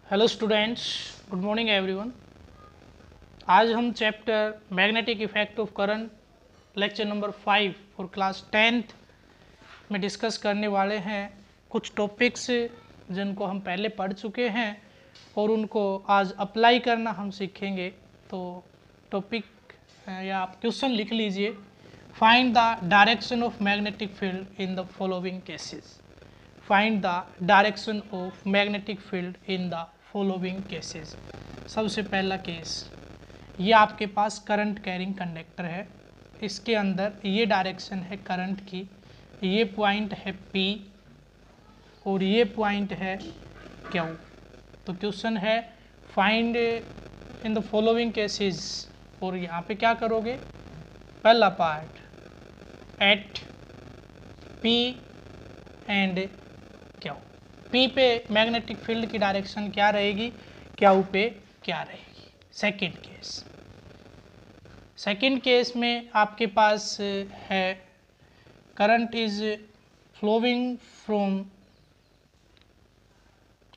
Hello students, good morning everyone. आज हम chapter magnetic effect of current lecture number 5 for class 10th में discuss करने वाले हैं। कुछ टॉपिक्स जिनको हम पहले पढ़ चुके हैं और उनको आज अप्लाई करना हम सीखेंगे। तो टॉपिक या आप क्वेश्चन लिख लीजिए, find the direction of magnetic field in the following cases. Find the direction of magnetic field in the following cases. सबसे पहला केस, ये आपके पास करंट कैरिंग कंडक्टर है, इसके अंदर ये डायरेक्शन है करंट की, ये पॉइंट है P और ये पॉइंट है Q। तो क्वेश्चन है find in the following cases, और यहाँ पे क्या करोगे, पहला part at P and Q। P पे मैग्नेटिक फील्ड की डायरेक्शन क्या रहेगी, Q पे क्या रहेगी। सेकंड केस में आपके पास है current is flowing from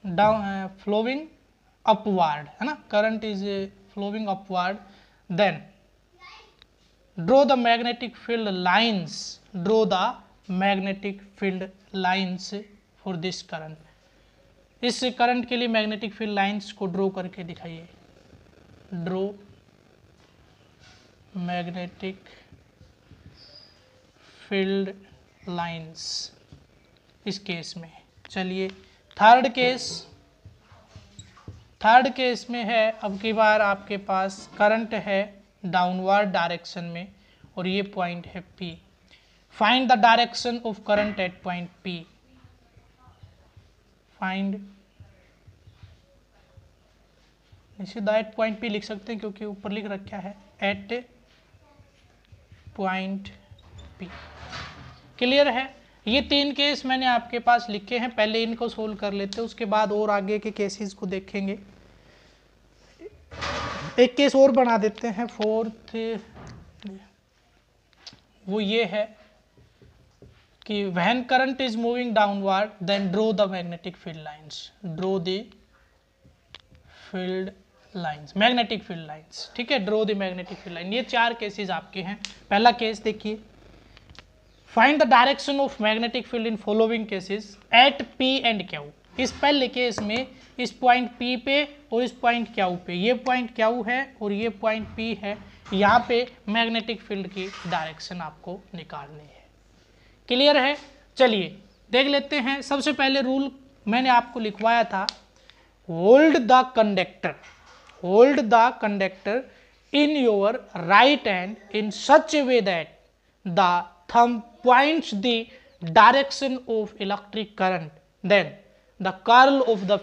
down flowing upward, है ना, current is flowing upward. Then draw the magnetic field lines, draw the magnetic field lines for this current. इस करंट के लिए मैग्नेटिक फील्ड लाइंस को ड्रॉ करके दिखाइए। ड्रॉ मैग्नेटिक फील्ड लाइंस इस case में। चलिए थर्ड केस में है, अब की बार आपके पास करंट है डाउनवर्ड डायरेक्शन में और ये पॉइंट है P। Find the direction of current eight point P। Find, निश्चित एट पॉइंट P लिख सकते हैं क्योंकि ऊपर लिख रखा है एट पॉइंट P। क्लियर है। ये तीन केस मैंने आपके पास लिखे हैं, पहले इनको सोल्व कर लेते हैं, उसके बाद और आगे के केसेस को देखेंगे। एक केस और बना देते हैं, फोर्थ, वो ये है कि when current is moving downward then draw the magnetic field lines. Draw the field lines, magnetic field lines, ठीक है, draw the magnetic field line. ये चार केसेस आपके हैं। पहला केस देखिए, find the direction of magnetic field in following cases at P and Q। इस पहले केस में इस पॉइंट P पे और इस पॉइंट Q पे, ये पॉइंट Q है और ये पॉइंट P है, यहाँ पे मैग्नेटिक फील्ड की डायरेक्शन आपको निकालनी है। क्लियर है। चलिए देख लेते हैं। सबसे पहले रूल मैंने आपको लिखवाया था, hold the conductor in your right hand in such a way that the thumb points the direction of electric current, then the curl of the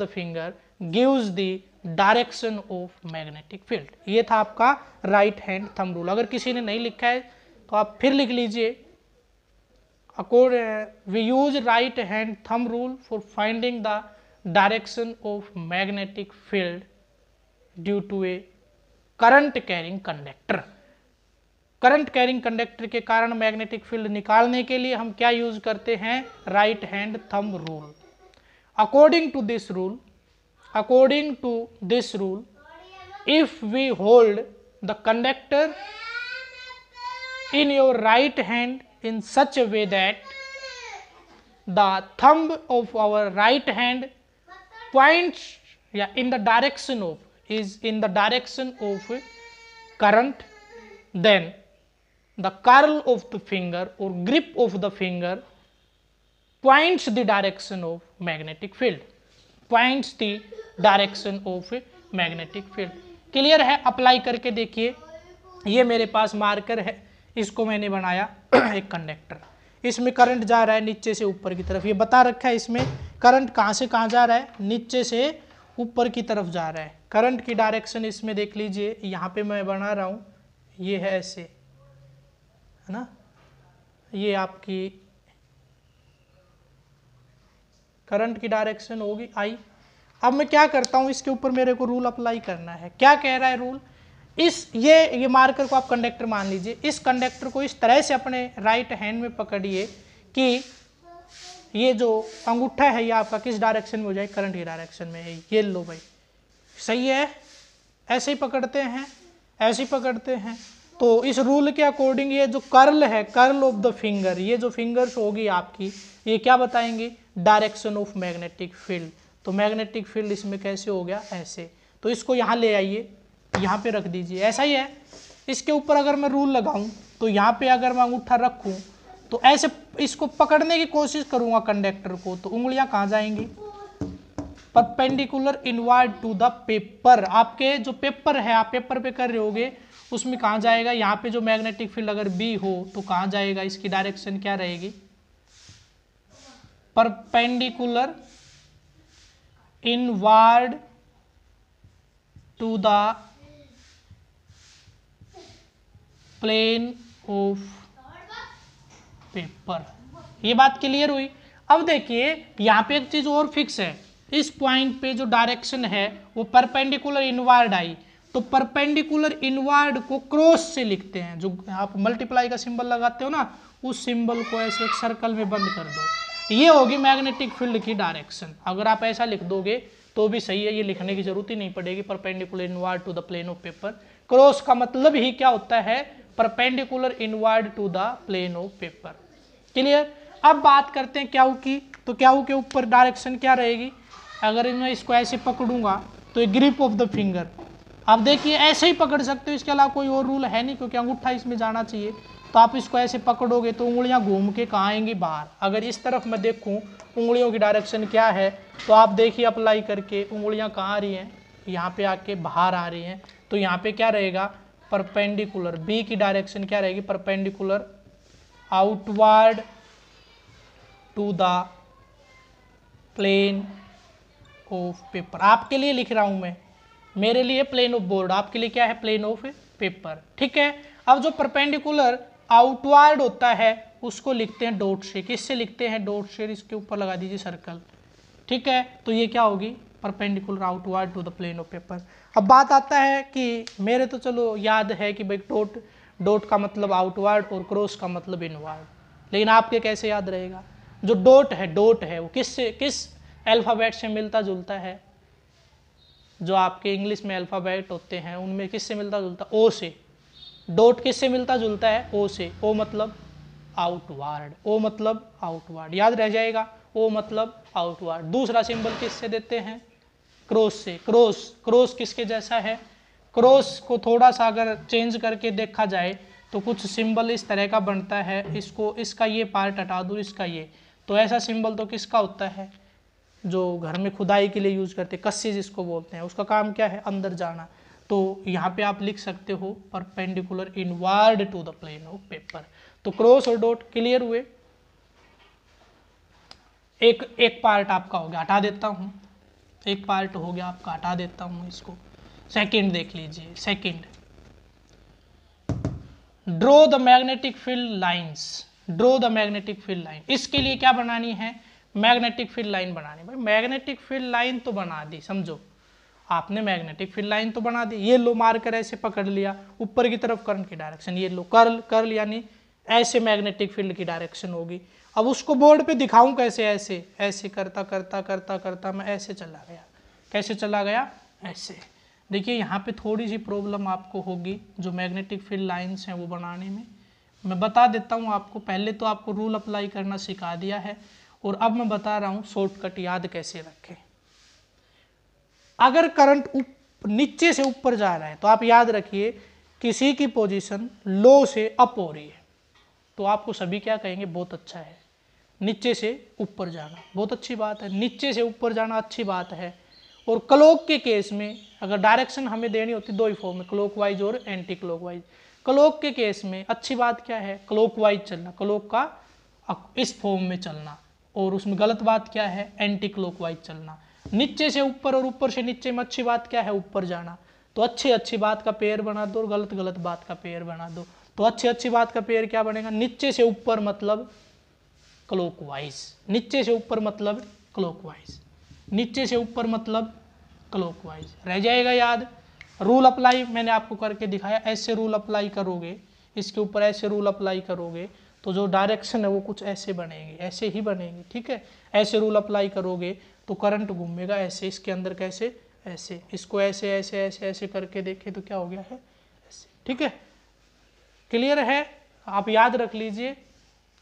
finger gives the direction of magnetic field। ये था आपका right hand thumb rule. अगर किसी ने नहीं लिखा है तो आप फिर लिख लीजिए। We use right hand thumb rule for finding the direction of magnetic field due to a current carrying conductor। Current carrying conductor के कारण मैग्नेटिक फील्ड निकालने के लिए हम क्या यूज करते हैं, right hand thumb rule. According to this rule if we hold the conductor in your right hand in such a way that the thumb of our right hand points या in the direction of current, then the curl of the finger or grip of the finger points the direction of magnetic field। Clear है। Apply करके देखिए। ये मेरे पास marker है, इसको मैंने बनाया एक कंडक्टर, इसमें करंट जा रहा है नीचे से ऊपर की तरफ। ये बता रखा है इसमें करंट कहाँ से कहाँ जा रहा है, नीचे से ऊपर की तरफ जा रहा है। करंट की डायरेक्शन इसमें देख लीजिए, यहाँ पे मैं बना रहा हूँ, ये है ऐसे, है ना, ये आपकी करंट की डायरेक्शन होगी आई। अब मैं क्या करता हूं, इसके ऊपर मेरे को रूल अप्लाई करना है। क्या कह रहा है रूल, ये मार्कर को आप कंडक्टर मान लीजिए। इस कंडक्टर को इस तरह से अपने राइट हैंड में पकड़िए कि ये जो अंगूठा है ये आपका किस डायरेक्शन में हो जाए, करंट की डायरेक्शन में है। ये लो भाई, सही है, ऐसे ही पकड़ते हैं, ऐसे ही पकड़ते हैं। तो इस रूल के अकॉर्डिंग ये जो कर्ल है, कर्ल ऑफ द फिंगर, ये जो फिंगर्स होगी आपकी, ये क्या बताएंगी, डायरेक्शन ऑफ मैग्नेटिक फील्ड। तो मैग्नेटिक फील्ड इसमें कैसे हो गया, ऐसे। तो इसको यहाँ ले आइए, यहाँ पे रख दीजिए, ऐसा ही है। इसके ऊपर अगर मैं रूल लगाऊं तो यहाँ पे अगर मैं अंगूठा रखूं तो ऐसे इसको पकड़ने की कोशिश करूंगा कंडक्टर को, तो उंगलियां कहाँ जाएंगी, perpendicular inward to the paper. आपके जो पेपर है, आप पेपर पे कर रहे होगे, उसमें कहाँ जाएगा, यहाँ पे जो मैग्नेटिक फील्ड अगर बी हो तो कहाँ जाएगा, इसकी डायरेक्शन क्या रहेगी, perpendicular inward to the plane of paper. ये बात क्लियर हुई। अब देखिए यहाँ पे एक चीज और फिक्स है, इस पॉइंट पे जो डायरेक्शन है वो परपेंडिकुलर इनवर्ड आई, तो परपेंडिकुलर इनवर्ड को क्रॉस से लिखते हैं। जो आप मल्टीप्लाई का सिंबल लगाते हो ना, उस सिंबल को ऐसे एक सर्कल में बंद कर दो, ये होगी मैग्नेटिक फील्ड की डायरेक्शन। अगर आप ऐसा लिख दोगे तो भी सही है, ये लिखने की जरूरत ही नहीं पड़ेगी, perpendicular inward to the plane of paper. Cross का मतलब ही क्या होता है, perpendicular inward to the plane of paper. Clear. अब बात करते हैं क्याऊ की, तो क्याऊ के ऊपर डायरेक्शन क्या रहेगी, अगर मैं इसको ऐसे पकड़ूंगा तो ये ग्रिप ऑफ द फिंगर। अब देखिए ऐसे ही पकड़ सकते हो, इसके अलावा कोई और रूल है नहीं, क्योंकि अंगूठा इसमें जाना चाहिए। तो आप इसको ऐसे पकड़ोगे तो उंगलियां घूम के कहाँ आएंगी, बाहर। अगर इस तरफ मैं देखूं उंगलियों की डायरेक्शन क्या है, तो आप देखिए अप्लाई करके उंगलियां कहाँ आ रही हैं, यहाँ पे आके बाहर आ रही हैं। तो यहाँ पे क्या रहेगा, परपेंडिकुलर, बी की डायरेक्शन क्या रहेगी, perpendicular outward to the plane of paper. आपके लिए लिख रहा हूं मैं, मेरे लिए प्लेन ऑफ बोर्ड, आपके लिए क्या है, प्लेन ऑफ पेपर। ठीक है। अब जो परपेंडिकुलर आउटवर्ड होता है उसको लिखते हैं डॉट से। किससे लिखते हैं, डॉट से, इसके ऊपर लगा दीजिए सर्कल। ठीक है। तो ये क्या होगी, perpendicular outward to the plane of paper. अब बात आता है कि मेरे तो चलो याद है कि भाई डॉट का मतलब आउटवर्ड और क्रॉस का मतलब इनवर्ड, लेकिन आपके कैसे याद रहेगा। जो डॉट है वो किस अल्फाबेट से मिलता जुलता है, जो आपके इंग्लिश में अल्फाबेट होते हैं उनमें किससे मिलता जुलता, ओ से। डॉट किससे मिलता जुलता है, ओ से। ओ मतलब आउटवर्ड, ओ मतलब आउटवर्ड, याद रह जाएगा, ओ मतलब आउटवर्ड। दूसरा सिंबल किससे देते हैं, क्रॉस से। क्रॉस किसके जैसा है, क्रॉस को थोड़ा सा अगर चेंज करके देखा जाए तो कुछ सिंबल इस तरह का बनता है, इसको, इसका ये पार्ट हटा दूँ, इसका ये, तो ऐसा सिंबल तो किसका होता है, जो घर में खुदाई के लिए यूज करते हैं, कस्सी जिसको बोलते हैं, उसका काम क्या है, अंदर जाना। तो यहाँ पे आप लिख सकते हो perpendicular inward to the plane of paper. तो क्रॉस और डॉट क्लियर हुए। एक पार्ट आपका हो गया, हटा देता हूँ, एक पार्ट हो गया आपका, हटा देता हूँ इसको। सेकंड देख लीजिए, second, draw the magnetic field lines. Draw the magnetic field line, इसके लिए क्या बनानी है, मैग्नेटिक फील्ड लाइन बनानी। भाई मैग्नेटिक फील्ड लाइन तो बना दी, समझो आपने मैग्नेटिक फील्ड लाइन तो बना दी। ये लो मार्कर ऐसे पकड़ लिया, ऊपर की तरफ करंट की डायरेक्शन, ये लो कर्ल यानी ऐसे मैग्नेटिक फील्ड की डायरेक्शन होगी। अब उसको बोर्ड पे दिखाऊं कैसे, ऐसे ऐसे करता करता करता करता मैं ऐसे चला गया। कैसे चला गया, ऐसे। देखिए यहाँ पे थोड़ी सी प्रॉब्लम आपको होगी जो मैग्नेटिक फील्ड लाइंस हैं वो बनाने में। मैं बता देता हूँ आपको, पहले तो आपको रूल अप्लाई करना सिखा दिया है, और अब मैं बता रहा हूँ शॉर्टकट याद कैसे रखें। अगर करंट नीचे से ऊपर जा रहा है तो आप याद रखिए किसी की पोजीशन लो से अप हो रही है तो आपको सभी क्या कहेंगे, बहुत अच्छा है। नीचे से ऊपर जाना बहुत अच्छी बात है, नीचे से ऊपर जाना अच्छी बात है। और क्लॉक के केस में अगर डायरेक्शन हमें देनी होती दो ही फॉर्म में, क्लॉकवाइज और एंटी क्लॉकवाइज। क्लॉक के केस में अच्छी बात क्या है, क्लॉकवाइज चलना, क्लॉक का इस फॉर्म में चलना, और उसमें गलत बात क्या है, एंटी क्लॉकवाइज चलना। नीचे से ऊपर और ऊपर से नीचे में अच्छी बात क्या है, ऊपर जाना। तो अच्छी बात का पेयर बना दो और गलत बात का पेयर बना दो। तो अच्छी बात का पेयर क्या बनेगा, नीचे से ऊपर मतलब क्लॉकवाइज, नीचे से ऊपर मतलब क्लॉकवाइज, नीचे से ऊपर मतलब क्लॉकवाइज। रह जाएगा याद। रूल अप्लाई मैंने आपको करके दिखाया, ऐसे रूल अप्लाई करोगे, इसके ऊपर ऐसे रूल अप्लाई करोगे तो जो डायरेक्शन है वो कुछ ऐसे बनेगी, ऐसे ही बनेगी, ठीक है। ऐसे रूल अप्लाई करोगे तो करंट घूमेगा ऐसे, इसके अंदर कैसे, ऐसे, इसको ऐसे ऐसे ऐसे ऐसे करके देखे तो क्या हो गया है, ऐसे, ठीक है। क्लियर है, आप याद रख लीजिए।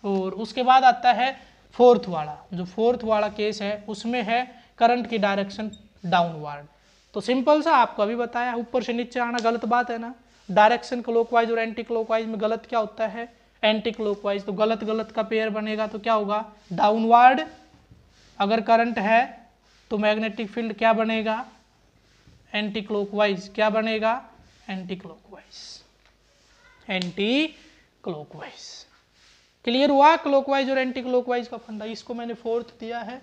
और उसके बाद आता है फोर्थ वाला, जो फोर्थ वाला केस है उसमें है करंट की डायरेक्शन डाउनवर्ड। तो सिंपल सा आपको अभी बताया, ऊपर से नीचे आना गलत बात है ना। डायरेक्शन क्लॉकवाइज और एंटी क्लॉकवाइज में गलत क्या होता है, एंटी क्लॉकवाइज। तो गलत गलत का पेयर बनेगा तो क्या होगा, डाउनवर्ड। अगर करंट है तो मैग्नेटिक फील्ड क्या बनेगा, एंटी क्लॉकवाइज। क्या बनेगा, anti clockwise, anti clockwise. Clear हुआ क्लॉकवाइज और एंटी क्लॉकवाइज का फंडा। इसको मैंने फोर्थ दिया है,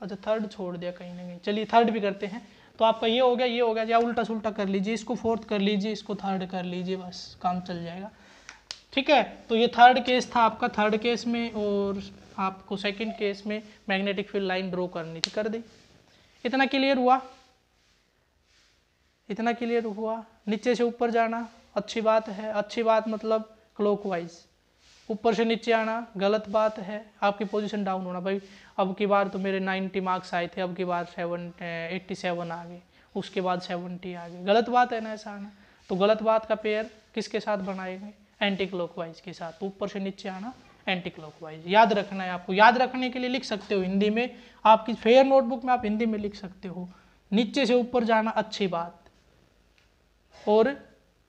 अच्छा थर्ड छोड़ दिया कहीं ना कहीं, चलिए थर्ड भी करते हैं। तो आपका ये हो गया, ये हो गया, या उल्टा सुल्टा कर लीजिए, इसको फोर्थ कर लीजिए, इसको थर्ड कर लीजिए, बस काम चल जाएगा, ठीक है। तो ये थर्ड केस था आपका, थर्ड केस में। और आपको सेकंड केस में मैग्नेटिक फील्ड लाइन ड्रॉ करनी थी, कर दी। इतना क्लियर हुआ, इतना क्लियर हुआ। नीचे से ऊपर जाना अच्छी बात है, अच्छी बात मतलब क्लॉकवाइज। ऊपर से नीचे आना गलत बात है, आपकी पोजीशन डाउन होना। भाई अब की बार तो मेरे 90 मार्क्स आए थे, अब की बार 87 आ गए, उसके बाद 70 आ गए, गलत बात है ना ऐसा आना। तो गलत बात का पेयर किसके साथ बनाएंगे, एंटी क्लॉकवाइज के साथ। तो ऊपर से नीचे आना एंटी क्लॉकवाइज, याद रखना है आपको। याद रखने के लिए लिख सकते हो हिंदी में, आपकी फेयर नोटबुक में आप हिंदी में लिख सकते हो। नीचे से ऊपर जाना अच्छी बात, और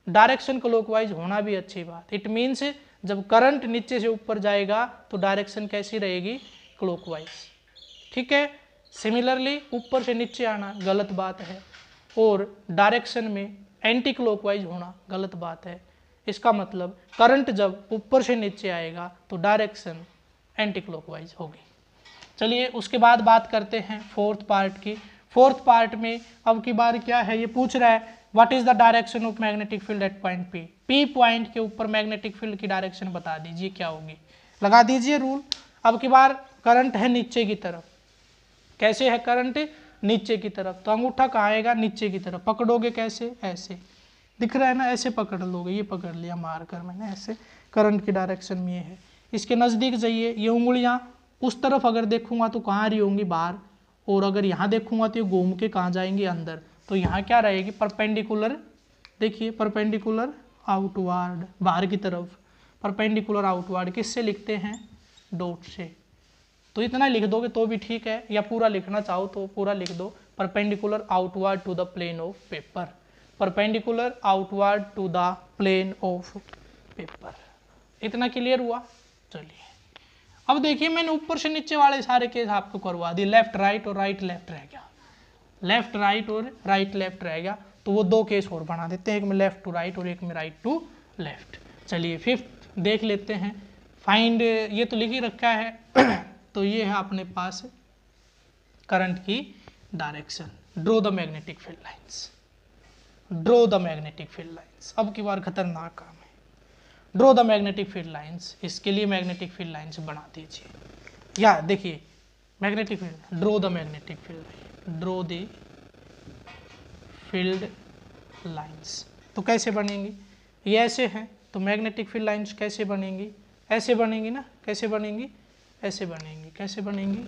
डायरेक्शन क्लॉकवाइज होना भी अच्छी बात। इट मीन्स जब करंट नीचे से ऊपर जाएगा तो डायरेक्शन कैसी रहेगी, क्लॉकवाइज, ठीक है। सिमिलरली ऊपर से नीचे आना गलत बात है, और डायरेक्शन में एंटी क्लॉकवाइज होना गलत बात है। इसका मतलब करंट जब ऊपर से नीचे आएगा तो डायरेक्शन एंटी क्लॉकवाइज होगी। चलिए उसके बाद बात करते हैं फोर्थ पार्ट की। फोर्थ पार्ट में अब की बार क्या है, ये पूछ रहा है what is the direction of magnetic field at point P. P point के ऊपर मैग्नेटिक फील्ड की डायरेक्शन बता दीजिए क्या होगी, लगा दीजिए रूल। अब की बार करंट है नीचे की तरफ, कैसे है करंट, नीचे की तरफ। तो अंगूठा कहाँ आएगा, नीचे की तरफ। पकड़ोगे कैसे, ऐसे, दिख रहा है ना, ऐसे पकड़ लोगे, ये पकड़ लिया मार कर मैंने ऐसे, करंट की डायरेक्शन में ये है। इसके नज़दीक जाइए, ये उंगलियाँ उस तरफ अगर देखूंगा तो कहाँ रही होंगी, बाहर। और अगर यहाँ देखूंगा तो ये घूम के कहाँ जाएंगे, अंदर। तो यहाँ क्या रहेगी, परपेंडिकुलर, देखिए परपेंडिकुलर आउटवर्ड, बाहर की तरफ। परपेंडिकुलर आउटवर्ड किससे लिखते हैं, डॉट से। तो इतना लिख दोगे तो भी ठीक है, या पूरा लिखना चाहो तो पूरा लिख दो, perpendicular outward to the plane of paper, perpendicular outward to the plane of paper. इतना क्लियर हुआ। चलिए अब देखिए, मैंने ऊपर से नीचे वाले सारे केस आपको करवा दिए, लेफ्ट राइट और राइट लेफ्ट रह गया, लेफ्ट राइट और राइट लेफ्ट रह गया। तो वो दो केस और बना देते हैं, एक में लेफ्ट टू राइट और एक में राइट टू लेफ्ट। चलिए फिफ्थ देख लेते हैं। फाइंड, ये तो लिख ही रखा है तो ये है अपने पास करंट की direction. Draw the magnetic field lines, draw the magnetic field lines. अब की बार खतरनाक काम है, draw the magnetic field lines. इसके लिए मैग्नेटिक फील्ड लाइंस बना दीजिए। या देखिए magnetic field, draw the magnetic field, draw the field lines. तो कैसे बनेंगी, ये ऐसे हैं, तो मैग्नेटिक फील्ड लाइंस कैसे बनेंगी, ऐसे बनेंगी ना, कैसे बनेंगी, ऐसे बनेंगी, कैसे बनेंगी,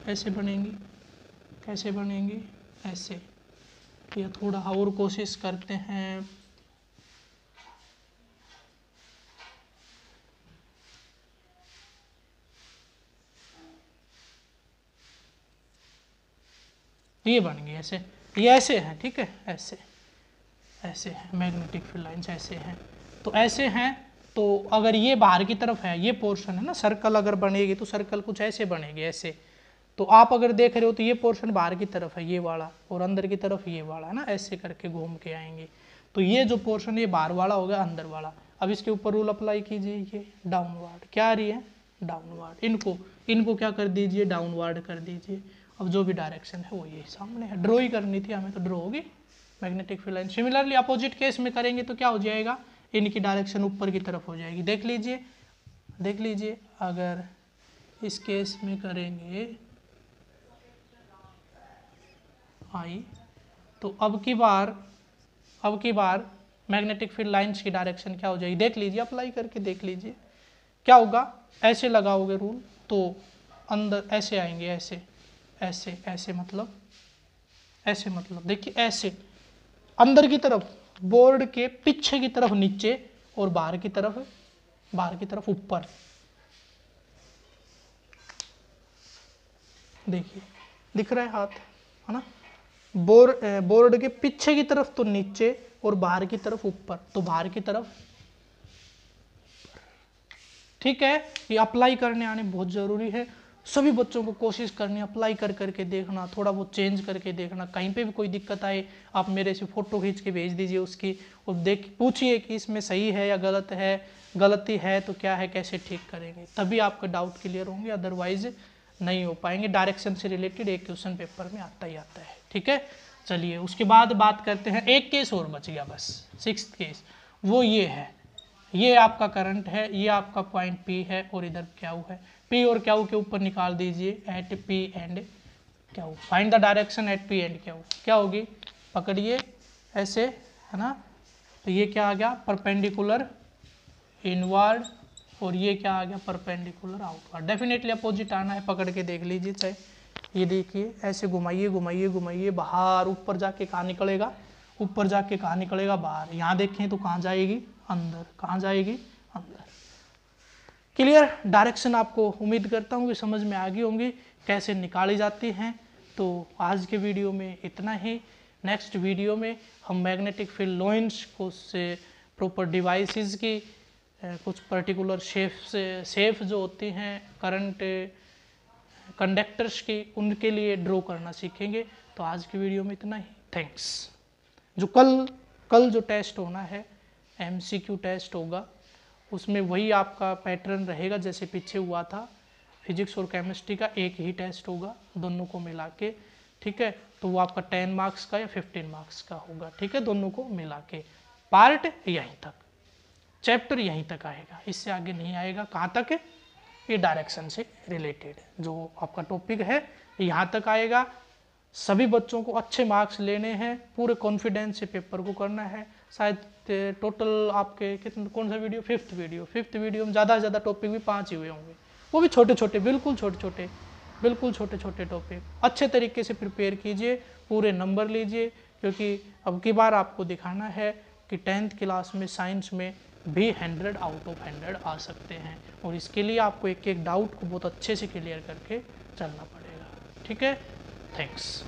ऐसे बनेंगी, कैसे बनेंगी, ऐसे। या थोड़ा और कोशिश करते हैं, ये बन गई ऐसे, ये ऐसे हैं, ठीक है, ऐसे, ऐसे हैं मैग्नेटिक फील्ड लाइंस, ऐसे हैं। तो ऐसे हैं, तो अगर ये बाहर की तरफ है, ये पोर्शन है ना, सर्कल अगर बनेगी तो सर्कल कुछ ऐसे बनेगी, ऐसे। तो आप अगर देख रहे हो तो ये पोर्शन बाहर की तरफ है, ये वाला, और अंदर की तरफ ये वाला है ना, ऐसे करके घूम के आएंगे। तो ये जो पोर्शन ये बाहर वाला हो गया, अंदर वाला। अब इसके ऊपर रूल अप्लाई कीजिए, ये डाउनवर्ड, क्या आ रही है, डाउनवर्ड। इनको क्या कर दीजिए, डाउनवर्ड कर दीजिए। अब जो भी डायरेक्शन है वो ये सामने है, ड्रॉ ही करनी थी हमें, तो ड्रॉ होगी magnetic field line. Similarly opposite case में करेंगे तो क्या हो जाएगा, इनकी डायरेक्शन ऊपर की तरफ हो जाएगी। देख लीजिए, देख लीजिए, अगर इस केस में करेंगे आई, तो अब की बार मैग्नेटिक फील्ड लाइंस की डायरेक्शन क्या हो जाएगी, देख लीजिए, अप्लाई करके देख लीजिए क्या होगा। ऐसे लगाओगे रूल तो अंदर ऐसे आएंगे, ऐसे ऐसे ऐसे मतलब ऐसे, मतलब देखिए ऐसे अंदर की तरफ, बोर्ड के पीछे की तरफ नीचे और बाहर की तरफ ऊपर। देखिए दिख रहा है हाथ, है ना। बोर्ड के पीछे की तरफ तो नीचे और बाहर की तरफ ऊपर, तो बाहर की तरफ। ठीक है, ये अप्लाई करने आने बहुत जरूरी है। सभी बच्चों को कोशिश करनी, अप्लाई कर करके देखना, थोड़ा बहुत चेंज करके देखना। कहीं पे भी कोई दिक्कत आए आप मेरे से फोटो खींच के भेज दीजिए उसकी, और देख पूछिए कि इसमें सही है या गलत है, गलती है तो क्या है, कैसे ठीक करेंगे, तभी आपका डाउट क्लियर होंगे, अदरवाइज नहीं हो पाएंगे। डायरेक्शन से रिलेटेड एक क्वेश्चन पेपर में आता ही आता है। ठीक है, चलिए उसके बाद बात करते हैं, एक केस और बच गया बस, 6th केस, वो ये है। ये आपका करंट है, ये आपका पॉइंट P है और इधर क्यू है। P और क्यू के ऊपर निकाल दीजिए at P and Q. Find the direction at P and Q. क्या होगी, पकड़िए ऐसे, है ना। तो ये क्या आ गया, परपेंडिकुलर इनवर्ड, और ये क्या आ गया, परपेंडिकुलर आउटवर्ड। डेफिनेटली अपोजिट आना है, पकड़ के देख लीजिए। चाहे ये देखिए ऐसे घुमाइए घुमाइए घुमाइए, बाहर ऊपर जाके कहाँ निकलेगा, ऊपर जाके कहाँ निकलेगा, बाहर। यहाँ देखें तो कहाँ जाएगी, अंदर। कहाँ जाएगी, अंदर। क्लियर डायरेक्शन आपको उम्मीद करता हूँ कि समझ में आ गई होंगी कैसे निकाली जाती हैं। तो आज के वीडियो में इतना ही। नेक्स्ट वीडियो में हम मैग्नेटिक फील्ड लोइंस को से प्रॉपर डिवाइसेस की कुछ पर्टिकुलर शेप जो होती हैं करंट कंडक्टर्स की, उनके लिए ड्रॉ करना सीखेंगे। तो आज की वीडियो में इतना ही, थैंक्स। जो कल जो टेस्ट होना है, MCQ टेस्ट होगा, उसमें वही आपका पैटर्न रहेगा जैसे पीछे हुआ था। फिजिक्स और केमिस्ट्री का एक ही टेस्ट होगा दोनों को मिला के। ठीक है, तो वो आपका 10 मार्क्स का या 15 मार्क्स का होगा। ठीक है, दोनों को मिला के। पार्ट यहीं तक, चैप्टर यहीं तक आएगा, इससे आगे नहीं आएगा। कहाँ तक है, ये डायरेक्शन से रिलेटेड जो आपका टॉपिक है यहाँ तक आएगा। सभी बच्चों को अच्छे मार्क्स लेने हैं, पूरे कॉन्फिडेंस से पेपर को करना है। शायद टोटल आपके कितने, कौन सा वीडियो, 5th वीडियो में ज़्यादा से ज़्यादा टॉपिक भी 5 ही हुए होंगे, वो भी छोटे छोटे, बिल्कुल छोटे छोटे टॉपिक। अच्छे तरीके से प्रिपेयर कीजिए, पूरे नंबर लीजिए, क्योंकि अब की बार आपको दिखाना है कि 10th क्लास में साइंस में भी 100 आउट ऑफ 100 आ सकते हैं, और इसके लिए आपको एक एक डाउट को बहुत अच्छे से क्लियर करके चलना पड़ेगा। ठीक है, थैंक्स।